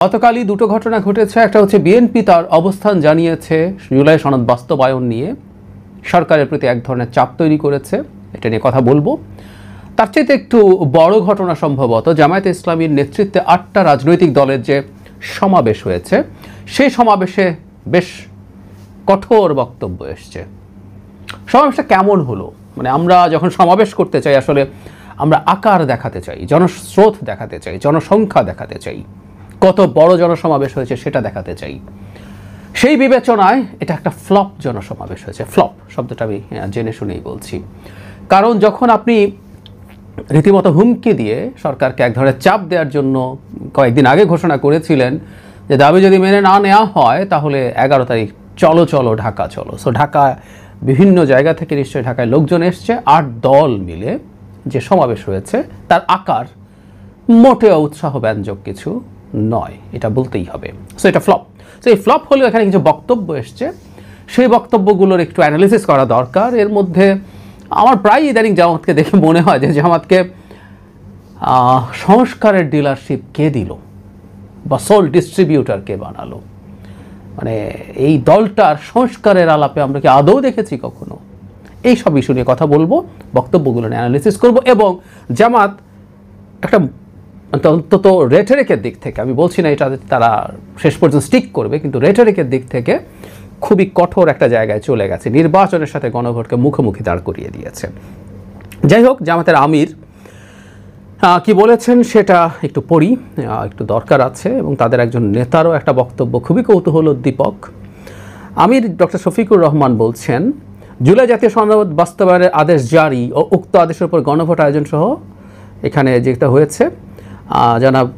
গতকালই দুটো ঘটনা ঘটেছে। একটা হচ্ছে বিএনপি তার অবস্থান জানিয়েছে জুলাই সনদ বাস্তবায়ন নিয়ে, সরকারের প্রতি এক ধরনের চাপ তৈরি করেছে, এটা নিয়ে কথা বলবো। তার চাইতে একটু বড় ঘটনা সম্ভবত জামায়াতে ইসলামীর নেতৃত্বে 8টা রাজনৈতিক দলের যে সমাবেশ হয়েছে, সেই সমাবেশে বেশ কঠোর বক্তব্য এসছে। সমাবেশটা কেমন হলো? মানে আমরা যখন সমাবেশ করতে চাই আসলে আমরা আকার দেখাতে চাই, জনস্রোত দেখাতে চাই, জনসংখ্যা দেখাতে চাই, কত বড় জনসমাবেশ হয়েছে সেটা দেখাতে চাই। সেই বিবেচনায় এটা একটা ফ্লপ জনসমাবেশ হয়েছে। ফ্লপ শব্দটা আমি জেনে শুনেই বলছি, কারণ যখন আপনি রীতিমতো হুমকি দিয়ে সরকারকে এক ধরনের চাপ দেওয়ার জন্য কয়েকদিন আগে ঘোষণা করেছিলেন যে দাবি যদি মেনে না নেওয়া হয় তাহলে 11 তারিখ চলো চলো ঢাকা চলো। সো ঢাকা বিভিন্ন জায়গা থেকে নিশ্চয়ই ঢাকায় লোকজন এসছে, 8 দল মিলে যে সমাবেশ হয়েছে তার আকার মোটেও উৎসাহব্যঞ্জক কিছু নয়, এটা বলতেই হবে। সো এটা ফ্লপ। সো এই ফ্লপ হলেও এখানে কিছু বক্তব্য এসছে, সেই বক্তব্যগুলোর একটু অ্যানালিসিস করা দরকার। এর মধ্যে আমার প্রায় ইদানিং জামাতকে দেখে মনে হয় যে জামাতকে সংস্কারের ডিলারশিপ কে দিল বা সোল ডিস্ট্রিবিউটার কে বানালো। মানে এই দলটার সংস্কারের আলাপে আমরা কি আদৌ দেখেছি কখনো? এই সব ইস্যু নিয়ে কথা বলবো, বক্তব্যগুলো নিয়ে অ্যানালিসিস করব, এবং জামাত একটা অন্তত রেটরিকের দিক থেকে, আমি বলছি না এটা তারা শেষ পর্যন্ত স্টিক করবে, কিন্তু রেটরিকের দিক থেকে খুবই কঠোর একটা জায়গায় চলে গেছে, নির্বাচনের সাথে গণভোটকে মুখোমুখি দাঁড় করিয়ে দিয়েছে। যাই হোক, জামাতের আমির কি বলেছেন সেটা একটু পড়ি, একটু দরকার আছে, এবং তাদের একজন নেতারও একটা বক্তব্য খুবই কৌতূহলোদ্দীপক। আমির ডক্টর শফিকুর রহমান বলছেন, জুলাই জাতীয় সনদ বাস্তবায়নের আদেশ জারি ও উক্ত আদেশের উপর গণভোট আয়োজন সহ এখানে যেটা হয়েছে, জনাব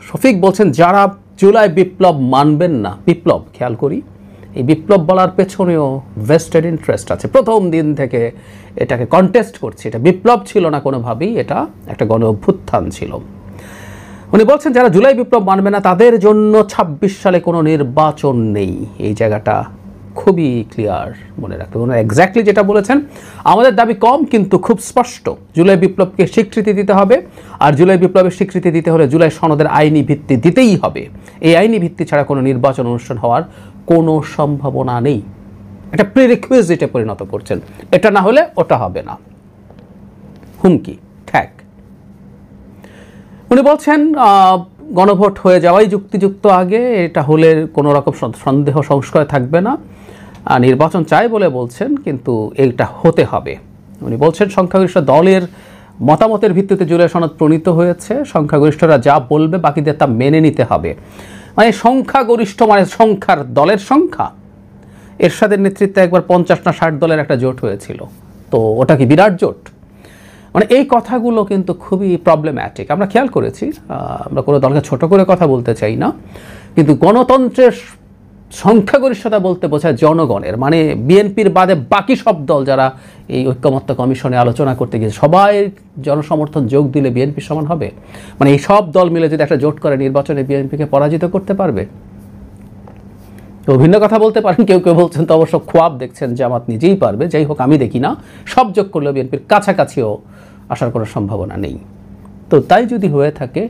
শফিক বলছেন যারা জুলাই বিপ্লব মানবেন না, বিপ্লব খেয়াল করি, এই বিপ্লব বলার পেছনেও ভেস্টেড ইন্টারেস্ট আছে। প্রথম দিন থেকে এটাকে কন্টেস্ট করছে, এটা বিপ্লব ছিল না কোনোভাবেই, এটা একটা গণ অভ্যুত্থান ছিল। উনি বলছেন যারা জুলাই বিপ্লব মানবে না তাদের জন্য 26 সালে কোনো নির্বাচন নেই। এই জায়গাটা খুবই ক্লিয়ার মনে রাখতে হবে। এক্স্যাক্টলি যেটা বলেছেন, আমাদের দাবি কম কিন্তু খুব স্পষ্ট, জুলাই বিপ্লবকে স্বীকৃতি দিতে হবে, আর জুলাই বিপ্লবের স্বীকৃতি দিতে হলে জুলাই সনদের আইনি ভিত্তি দিতেই হবে। এই আইনি ভিত্তি ছাড়া কোনো নির্বাচন অনুষ্ঠান হওয়ার কোনো সম্ভাবনা নেই। এটা প্রিরিকুইজিটে পরিণত করছেন, এটা না হলে ওটা হবে না। হুমকি ঠ্যাক। উনি বলছেন গণভোট হয়ে যাওয়াই যুক্তিযুক্ত আগে, এটা হলে কোনো রকম সন্দেহ সংশয় থাকবে না। নির্বাচন চাই বলে বলছেন, কিন্তু এইটা হতে হবে। উনি বলছেন সংখ্যাগরিষ্ঠ দলের মতামতের ভিত্তিতে জুলাই সনদ প্রণীত হয়েছে, সংখ্যাগরিষ্ঠরা যা বলবে বাকিদের তা মেনে নিতে হবে। মানে সংখ্যাগরিষ্ঠ মানে সংখ্যার দলের সংখ্যা। এরশাদের নেতৃত্বে একবার 50 না 60 দলের একটা জোট হয়েছিল, তো ওটা কি বিরাট জোট? মানে এই কথাগুলো কিন্তু খুবই প্রবলেম্যাটিক। আমরা খেয়াল করেছি, আমরা কোনো দলকে ছোট করে কথা বলতে চাই না, কিন্তু গণতন্ত্রের সংখ্যাগরিষ্ঠতা বলতে বোঝায় জনগণের, মানে বিএনপির বাদে বাকি সব দল যারা এই ঐক্যমত্য কমিশনে আলোচনা করতে গিয়েছে সবাই জনসমর্থন যোগ দিলে বিএনপির সমান হবে? মানে এই সব দল মিলে যদি একটা জোট করে নির্বাচনে বিএনপিকে পরাজিত করতে পারবে? তো ভিন্ন কথা বলতে পারেন, কেউ কেউ বলছেন তো অবশ্য খোয়াব দেখছেন জামাত নিজেই পারবে। যাই হোক, আমি দেখি না, সব যোগ করলেও বিএনপির কাছাকাছিও আসার কোনো সম্ভাবনা নেই। তো তাই যদি হয়ে থাকে,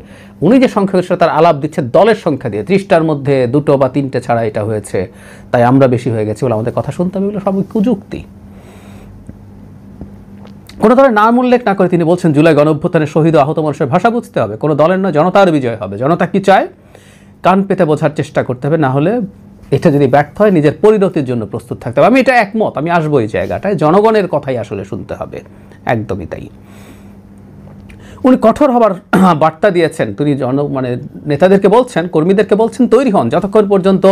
উনি যে সংখ্যাগরিষ্ঠতার আলাপ দিচ্ছে দলের সংখ্যা দিয়ে, 30টার মধ্যে 2 বা 3টে ছাড়া এটা হয়েছে, তাই আমরা বেশি হয়ে গেছি বলে আমাদের কথা শুনতে হবে, এগুলো সবই কুযুক্তি। কোনো দলের নাম উল্লেখ না করে তিনি বলছেন জুলাই গণঅভ্যুত্থানের শহীদ ও আহত মানুষের ভাষা বুঝতে হবে, কোনো দলের নয় জনতার বিজয় হবে, জনতা কি চায় কান পেতে বোঝার চেষ্টা করতে হবে, না হলে এটা যদি ব্যর্থ হয় নিজের পরিণতির জন্য প্রস্তুত থাকতে হবে। আমি এটা একমত, আমি আসবো এই জায়গাটায়, জনগণের কথাই আসলে শুনতে হবে, একদমই তাই। উনি কঠোর হবার বার্তা দিয়েছেন, তিনি মানে নেতাদেরকে বলছেন, কর্মীদেরকে বলছেন তৈরি হন, যতক্ষণ পর্যন্ত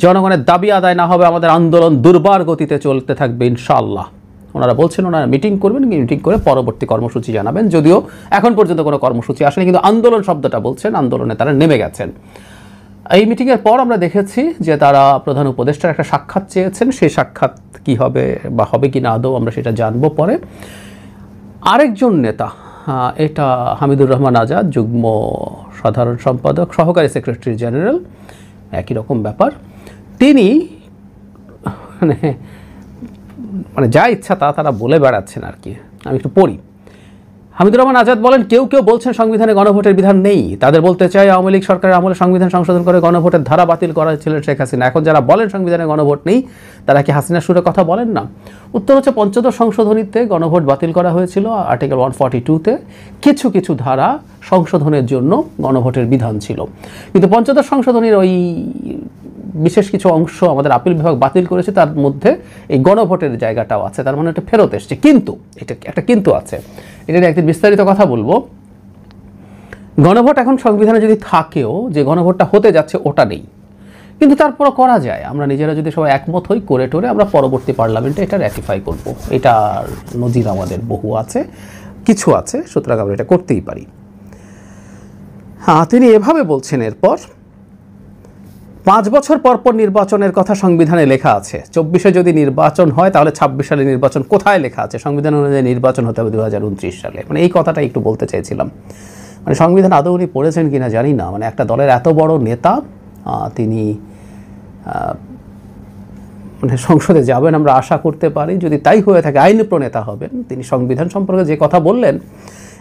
জনগণের দাবি আদায় না হবে আমাদের আন্দোলন দুর্বার গতিতে চলতে থাকবে ইনশাআল্লাহ। ওনারা বলছেন ওনারা মিটিং করবেন, মিটিং করে পরবর্তী কর্মসূচি জানাবেন, যদিও এখন পর্যন্ত কোনো কর্মসূচি আসেনি, কিন্তু আন্দোলন শব্দটা বলছেন, আন্দোলনে তারা নেমে গেছেন। এই মিটিংয়ের পর আমরা দেখেছি যে তারা প্রধান উপদেষ্টার একটা সাক্ষাৎ চেয়েছেন, সেই সাক্ষাৎ কি হবে বা হবে কি না আদৌ আমরা সেটা জানবো পরে। আরেকজন নেতা, এটা হামিদুর রহমান আজাদ, যুগ্ম সাধারণ সম্পাদক, সহকারী সেক্রেটারি জেনারেল, একই রকম ব্যাপার। তিনি মানে যা ইচ্ছা তা তারা বলে বেড়াচ্ছেন আর কি। আমি একটু পড়ি। হামিদুর রহমান আজাদ বলেন, কেউ কেউ বলছেন সংবিধানে গণভোটের বিধান নেই। তাদের বলতে চাই, আওয়ামী লীগ সরকারের আমলে সংবিধান সংশোধন করে গণভোটের ধারা বাতিল করা ছিলেন শেখ হাসিনা। এখন যারা বলেন সংবিধানে গণভোট নেই, তারা কি হাসিনার সুরে কথা বলেন না? উত্তর হচ্ছে, পঞ্চদশ সংশোধনীতে গণভোট বাতিল করা হয়েছিল আর্টিকেল 142-তে। কিছু কিছু ধারা সংশোধনের জন্য গণভোটের বিধান ছিল, কিন্তু পঞ্চদশ সংশোধনীর ওই বিশেষ কিছু অংশ আমাদের আপিল বিভাগ বাতিল করেছে, তার মধ্যে এই গণভোটের জায়গাটাও আছে। তার মানে এটা ফেরত এসছে, কিন্তু এটা একটা কিন্তু আছে, এটা একদিন বিস্তারিত কথা বলবো। গণভোট এখন সংবিধানে যদি থাকেও, যে গণভোটটা হতে যাচ্ছে ওটা নেই, কিন্তু তারপরও করা যায়। আমরা নিজেরা যদি সবাই একমত হই, করে টোরে আমরা পরবর্তী পার্লামেন্টে এটা র্যাটিফাই করব। এটার নজির আমাদের বহু আছে, কিছু আছে, সুতরাং আমরা এটা করতেই পারি। হ্যাঁ, তিনি এভাবে বলছেন, এরপর 5 বছর পর পর নির্বাচনের কথা সংবিধানে লেখা আছে। 24-এ যদি নির্বাচন হয়, তাহলে 26 সালে নির্বাচন কোথায় লেখা আছে? সংবিধান অনুযায়ী নির্বাচন হতে হবে 2029 সালে। মানে এই কথাটা একটু বলতে চাইছিলাম। মানে সংবিধান আদৌ উনি পড়েছেন কিনা জানি না। মানে একটা দলের এত বড় নেতা, তিনি মানে সংসদে যাবেন আমরা আশা করতে পারি। যদি তাই হয়ে থাকে, আইন প্রণেতা হবেন। তিনি সংবিধান সম্পর্কে যে কথা বললেন,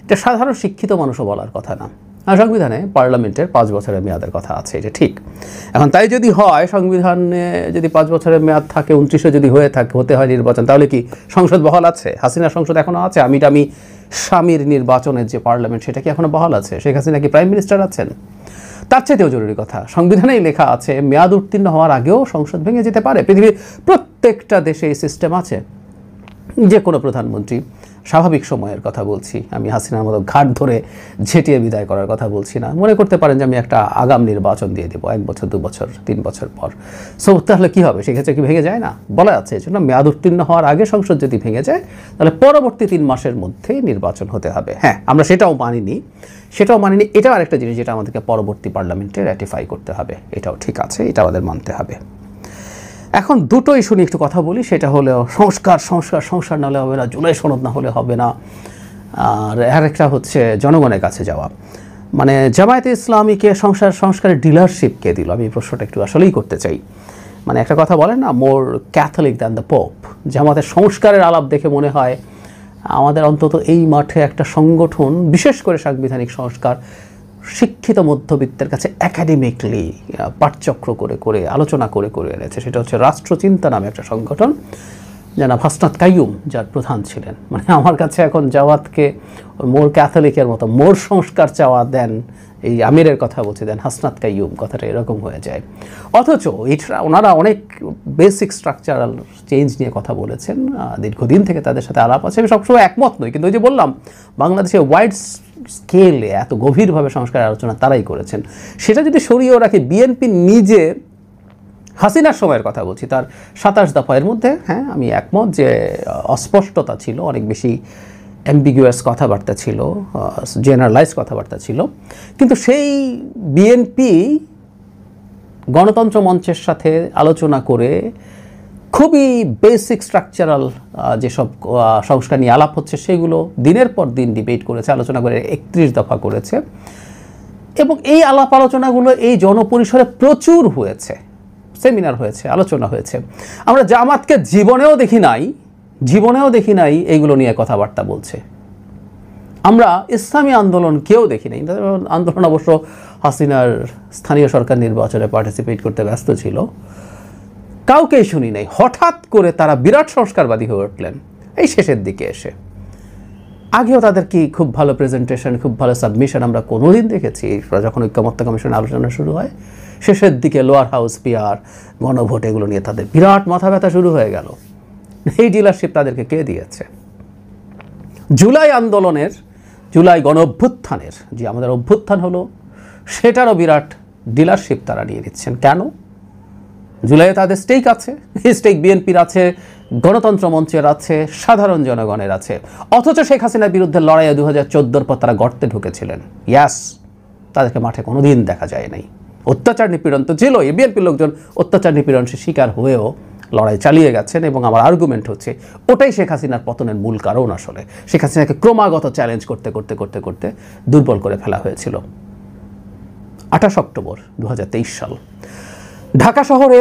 এটা সাধারণ শিক্ষিত মানুষও বলার কথা না। সংবিধানে পার্লামেন্টের 5 বছরের মেয়াদের কথা আছে, এটা ঠিক। এখন তাই যদি হয়, সংবিধানে যদি 5 বছরের মেয়াদ থাকে, 29-এ যদি হতে হয় নির্বাচন, তাহলে কি সংসদ বহাল আছে? হাসিনার সংসদ এখনও আছে? আমি স্বামীর নির্বাচনের যে পার্লামেন্ট, সেটা কি এখনও বহাল আছে? শেখ হাসিনা কি প্রাইম মিনিস্টার আছেন? তার চাইতেও জরুরি কথা, সংবিধানেই লেখা আছে মেয়াদ উত্তীর্ণ হওয়ার আগেও সংসদ ভেঙে যেতে পারে। পৃথিবীর প্রত্যেকটা দেশে এই সিস্টেম আছে। যে কোনো প্রধানমন্ত্রী, স্বাভাবিক সময়ের কথা বলছি, আমি হাসিনার মতো ঘাট ধরে ঝেঁটিয়ে বিদায় করার কথা বলছি না, মনে করতে পারেন যে আমি একটা আগাম নির্বাচন দিয়ে দেবো 1 বছর 2 বছর 3 বছর পর। সো তাহলে কী হবে? সেক্ষেত্রে কি ভেঙে যায় না? বলা আছে এই জন্য মেয়াদ উত্তীর্ণ হওয়ার আগে সংসদ যদি ভেঙে যায়, তাহলে পরবর্তী 3 মাসের মধ্যেই নির্বাচন হতে হবে। হ্যাঁ, আমরা সেটাও মানিনি। এটাও আরেকটা জিনিস যেটা আমাদেরকে পরবর্তী পার্লামেন্টে র্যাটিফাই করতে হবে। এটাও ঠিক আছে, এটা আমাদের মানতে হবে। এখন দুটো ইস্যু নিয়ে একটু কথা বলি। সেটা হলো সংস্কার না হলে হবে না, জুলাই সনদ না হলে হবে না, আর আরেকটা হচ্ছে জনগণের কাছে যাওয়া। মানে জামায়াতে ইসলামীকে সংস্কারের ডিলারশিপ কে দিল? আমি এই প্রশ্নটা একটু আসলেই করতে চাই। মানে একটা কথা বলেন না, more Catholic than the pope. জামাতের সংস্কারের আলাপ দেখে মনে হয় আমাদের অন্তত এই মাঠে একটা সংগঠন, বিশেষ করে সাংবিধানিক সংস্কার, শিক্ষিত মধ্যবিত্তের কাছে একাডেমিকলি পাঠচক্র করে আলোচনা করে এনেছে। সেটা হচ্ছে রাষ্ট্রচিন্তা নামে একটা সংগঠন, জানাব হাসনাত কাইয়ুম যার প্রধান ছিলেন। মানে আমার কাছে এখন জাওয়াতকে মোর ক্যাথলিকের মতো মোর সংস্কার চাওয়া দেন, এই আমিরের কথা বলছি, দেন হাসনাত কাইয়ুম, কথাটা এরকম হয়ে যায়। অথচ ওনারা অনেক বেসিক স্ট্রাকচারাল চেঞ্জ নিয়ে কথা বলেছেন, দীর্ঘদিন থেকে তাদের সাথে আলাপ আছে। আমি সবসময় একমত নই, কিন্তু ওই যে বললাম, বাংলাদেশে ওয়াইড স্কেলে এত গভীরভাবে সংস্কারের আলোচনা তারাই করেছেন। সেটা যদি সরিয়েও রাখি, বিএনপি নিজে হাসিনার সময়ের কথা বলছি, তার 27 দফার মধ্যে, হ্যাঁ আমি একমত যে অস্পষ্টতা ছিল, অনেক বেশি অ্যাম্বিগুয়াস কথাবার্তা ছিল, জেনারেলাইজ কথাবার্তা ছিল। কিন্তু সেই বিএনপি গণতন্ত্র মঞ্চের সাথে আলোচনা করে খুবই বেসিক স্ট্রাকচারাল যেসব সংস্কার নিয়ে আলাপ হচ্ছে, সেগুলো দিনের পর দিন ডিবেট করেছে, আলোচনা করে 31 দফা করেছে। এবং এই আলাপ আলোচনাগুলো এই জনপরিসরে প্রচুর হয়েছে, সেমিনার হয়েছে, আলোচনা হয়েছে। আমরা জামাতকে জীবনেও দেখি নাই এইগুলো নিয়ে কথাবার্তা বলছে। আমরা ইসলামী আন্দোলন কেউ দেখি নাই। আন্দোলন অবশ্য হাসিনার স্থানীয় সরকার নির্বাচনে পার্টিসিপেট করতে ব্যস্ত ছিল, কাউকেই শুনি নাই। হঠাৎ করে তারা বিরাট সংস্কারবাদী হয়ে উঠলেন এই শেষের দিকে এসে। আগেও তাদের কি খুব ভালো প্রেজেন্টেশন, খুব ভালো সাবমিশন আমরা কোনোদিন দেখেছি? যখন ঐক্যমত্য কমিশনের আলোচনা শুরু হয়, শেষের দিকে লোয়ার হাউস, পিআর, গণভোট, এগুলো নিয়ে তাদের বিরাট মাথা ব্যথা শুরু হয়ে গেল। এই ডিলারশিপ তাদেরকে কে দিয়েছে? জুলাই গণ অভ্যুত্থানের যে আমাদের অভ্যুত্থান হলো, সেটারও বিরাট ডিলারশিপ তারা নিয়ে নিচ্ছেন। কেন? জুলাইয়ে তাদের স্টেক আছে, এই স্টেক বিএনপির আছে, গণতন্ত্র মঞ্চের আছে, সাধারণ জনগণের আছে। অথচ শেখ হাসিনার বিরুদ্ধে লড়াইয়ে 2014 পর তারা গর্তে ঢুকেছিলেন। ইয়াস, তাদেরকে মাঠে কোনোদিন দেখা যায় নাই। অত্যাচার নিপীড়ন তো ছিল, এই বিএনপির লোকজন অত্যাচার নিপীড়ন শিকার হয়েও লড়াই চালিয়ে গেছেন। এবং আমার আর্গুমেন্ট হচ্ছে ওটাই শেখ হাসিনার পতনের মূল কারণ। আসলে শেখ হাসিনাকে ক্রমাগত চ্যালেঞ্জ করতে দুর্বল করে ফেলা হয়েছিল। 28 অক্টোবর 2023 সাল ঢাকা শহরে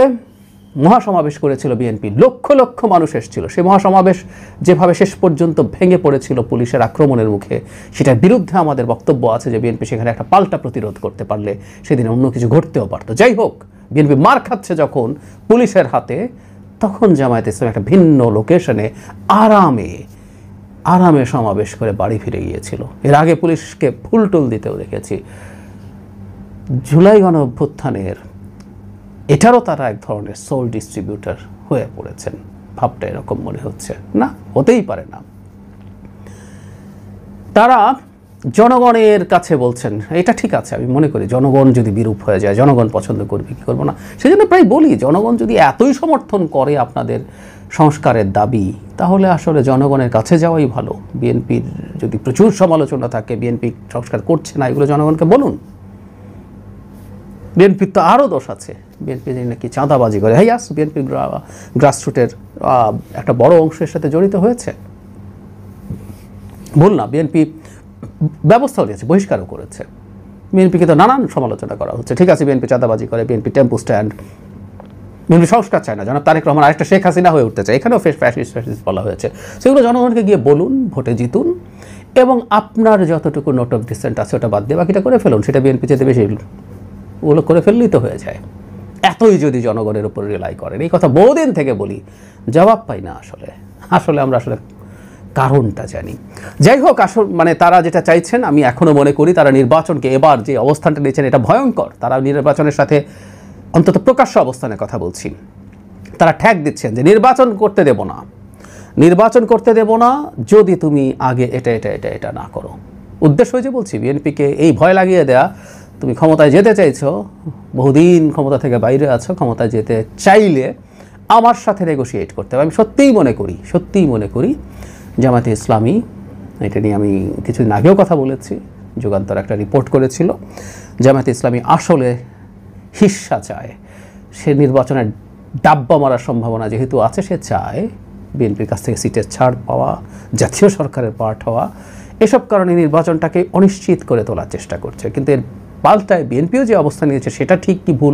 মহাসমাবেশ করেছিল বিএনপি, লক্ষ লক্ষ মানুষ এসেছিল। সেই মহাসমাবেশ যেভাবে শেষ পর্যন্ত ভেঙে পড়েছিল পুলিশের আক্রমণের মুখে, সেটার বিরুদ্ধে আমাদের বক্তব্য আছে যে বিএনপি সেখানে একটা পাল্টা প্রতিরোধ করতে পারলে সেদিন অন্য কিছু ঘটতেও পারতো। যাই হোক, বিএনপি মার খাচ্ছে যখন পুলিশের হাতে, তখন জামায়াত ইসলাম একটা ভিন্ন লোকেশনে আরামে সমাবেশ করে বাড়ি ফিরে গিয়েছিল। এর আগে পুলিশকে ফুলটুল দিতেও দেখেছি। জুলাই গণ অভ্যুত্থানের এটারও তারা এক ধরনের সোল ডিস্ট্রিবিউটর হয়ে পড়েছেন, ভাবটা এরকম মনে হচ্ছে। না, হতেই পারে না। তারা জনগণের কাছে বলছেন, এটা ঠিক আছে, আমি মনে করি জনগণ যদি বিরূপ হয়ে যায়, জনগণ পছন্দ করবে কি করবো না, সেজন্য প্রায় বলি জনগণ যদি এতই সমর্থন করে আপনাদের সংস্কারের দাবি, তাহলে আসলে জনগণের কাছে যাওয়াই ভালো। বিএনপির যদি প্রচুর সমালোচনা থাকে, বিএনপি সংস্কার করছে না, এগুলো জনগণকে বলুন। বিএনপির তো আরও দোষ আছে, বিএনপি নাকি চাঁদাবাজি করে। হ্যাঁ, বিএনপির গ্রাসরুটের একটা বড় অংশের সাথে জড়িত হয়েছে, ভুল না। বিএনপি ব্যবস্থাও নিয়েছে, বহিষ্কারও করেছে। বিএনপিকে তো নানান সমালোচনা করা হচ্ছে। ঠিক আছে, বিএনপি চাঁদাবাজি করে, বিএনপি টেম্পো স্ট্যান্ড, বিএনপি সংস্কার চায় না, জনাব তারেক রহমান আরেকটা শেখ হাসিনা হয়ে উঠতে চায়, এখানেও ফ্যাসিস্ট বলা হয়েছে। সেগুলো জনগণকে গিয়ে বলুন, ভোটে জিতুন, এবং আপনার যতটুকু নোট অফ ডিসেন্ট আছে ওটা বাদ দিয়ে বাকিটা করে ফেলুন। সেটা বিএনপি যেতে বেশি ওগুলো করে ফেললেই তো হয়ে যায়। এতই যদি জনগণের উপর রিলাই করেন, এই কথা বহুদিন থেকে বলি, জবাব পাই না। আসলে আমরা কারণটা জানি। যাই হোক, মানে তারা যেটা চাইছেন, আমি এখনও মনে করি তারা নির্বাচনকে এবার যে অবস্থানটা নিয়েছেন এটা ভয়ঙ্কর। তারা নির্বাচনের সাথে অন্তত প্রকাশ্য অবস্থানের কথা বলছি, তারা ঠ্যাক দিচ্ছেন যে নির্বাচন করতে দেব না যদি তুমি আগে এটা না করো। উদ্দেশ্য হয়েছে বলছি বিএনপিকে এই ভয় লাগিয়ে দেয়া, তুমি ক্ষমতায় যেতে চাইছো, বহুদিন ক্ষমতা থেকে বাইরে আছো, ক্ষমতায় যেতে চাইলে আমার সাথে নেগোশিয়েট করতে হবে। আমি সত্যিই মনে করি জামায়াতে ইসলামী, এটা নিয়ে আমি কিছুদিন আগেও কথা বলেছি, যুগান্তর একটা রিপোর্ট করেছিল, জামায়াতে ইসলামী আসলে হিস্সা চায়। সে নির্বাচনের ডাব্বা মারার সম্ভাবনা যেহেতু আছে, সে চায় বিএনপির কাছ থেকে সিটের ছাড় পাওয়া, জাতীয় সরকারের পার্ট হওয়া, এসব কারণে নির্বাচনটাকে অনিশ্চিত করে তোলার চেষ্টা করছে। কিন্তু এর পাল্টায় বিএনপিও যে অবস্থা নিয়েছে সেটা ঠিক কি ভুল